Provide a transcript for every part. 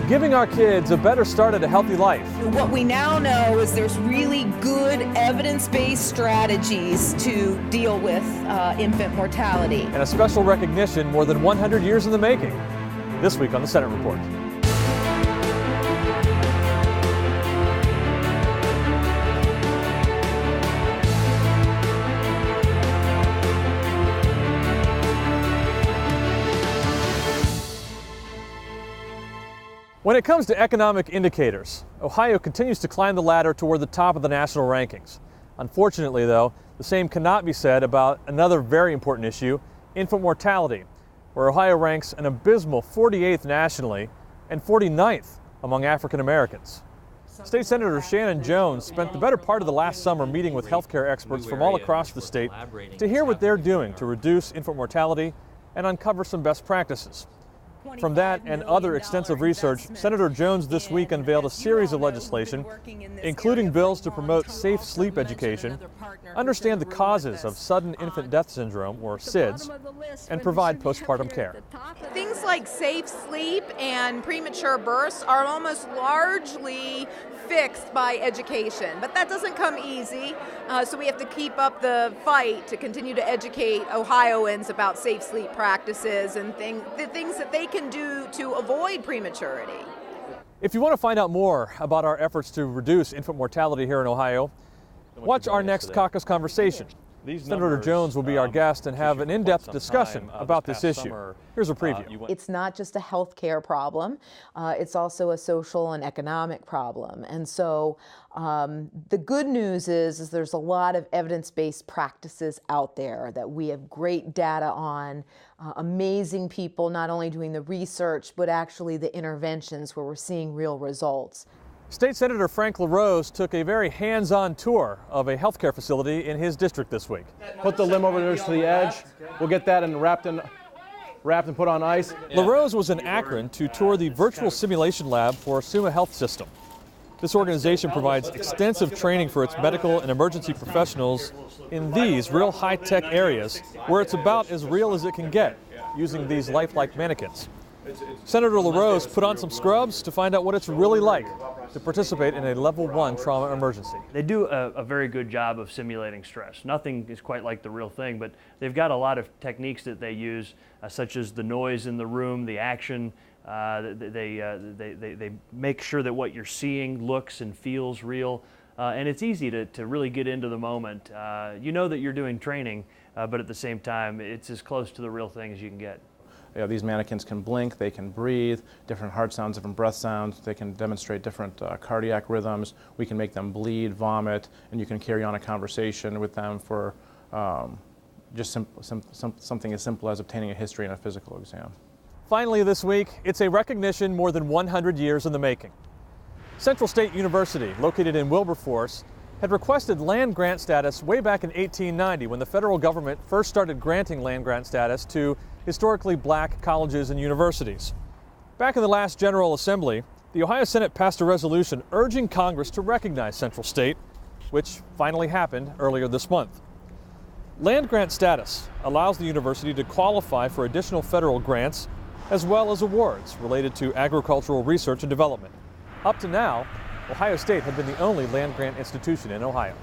giving our kids a better start at a healthy life. What we now know is there's really good evidence-based strategies to deal with infant mortality. And a special recognition more than 100 years in the making. This week on the Senate Report. When it comes to economic indicators, Ohio continues to climb the ladder toward the top of the national rankings. Unfortunately, though, the same cannot be said about another very important issue, infant mortality, where Ohio ranks an abysmal 48th nationally and 49th among African Americans. State Senator Shannon Jones spent the better part of the last summer meeting with healthcare experts from all across the state to hear what they're doing to reduce infant mortality and uncover some best practices. From that and other extensive research, Senator Jones this week unveiled a series of legislation, including bills to promote safe sleep education, understand the causes of sudden infant death syndrome, or SIDS, and provide postpartum care. Things like safe sleep and premature births are almost largely fixed by education, but that doesn't come easy, so we have to keep up the fight to continue to educate Ohioans about safe sleep practices and the things that they can do to avoid prematurity. If you want to find out more about our efforts to reduce infant mortality here in Ohio, watch our next Caucus Conversation. Senator Jones will be our guest and have an in-depth discussion about this issue. Here's a preview. It's not just a health care problem, it's also a social and economic problem. And so the good news is there's a lot of evidence-based practices out there that we have great data on, amazing people not only doing the research, but actually the interventions where we're seeing real results. State Senator Frank LaRose took a very hands-on tour of a healthcare facility in his district this week. Put the limb over there to the edge. We'll get that and wrapped and put on ice. LaRose was in Akron to tour the virtual simulation lab for Summa Health System. This organization provides extensive training for its medical and emergency professionals in these real high-tech areas where it's about as real as it can get, using these lifelike mannequins. Senator LaRose put on some scrubs to find out what it's really like to participate in a level 1 trauma emergency. They do a very good job of simulating stress. Nothing is quite like the real thing, but they've got a lot of techniques that they use, such as the noise in the room, the action. They make sure that what you're seeing looks and feels real, and it's easy to really get into the moment. You know that you're doing training, but at the same time, it's as close to the real thing as you can get. These mannequins can blink, they can breathe, different heart sounds, different breath sounds. They can demonstrate different cardiac rhythms. We can make them bleed, vomit, and you can carry on a conversation with them for just something as simple as obtaining a history and a physical exam. Finally this week, it's a recognition more than 100 years in the making. Central State University, located in Wilberforce, had requested land grant status way back in 1890 when the federal government first started granting land grant status to historically black colleges and universities. Back in the last General Assembly, the Ohio Senate passed a resolution urging Congress to recognize Central State, which finally happened earlier this month. Land grant status allows the university to qualify for additional federal grants as well as awards related to agricultural research and development. Up to now, Ohio State had been the only land grant institution in Ohio.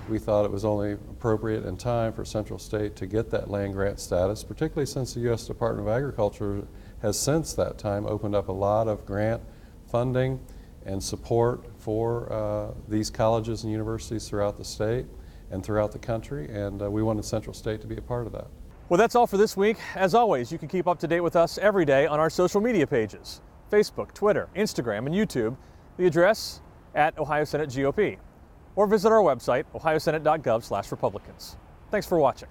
We thought it was only appropriate and time for Central State to get that land grant status, particularly since the U.S. Department of Agriculture has since that time opened up a lot of grant funding and support for these colleges and universities throughout the state and throughout the country, and we wanted Central State to be a part of that. Well, that's all for this week. As always, you can keep up to date with us every day on our social media pages, Facebook, Twitter, Instagram, and YouTube. The address at Ohio Senate GOP. Or visit our website, ohiosenate.gov/Republicans. Thanks for watching.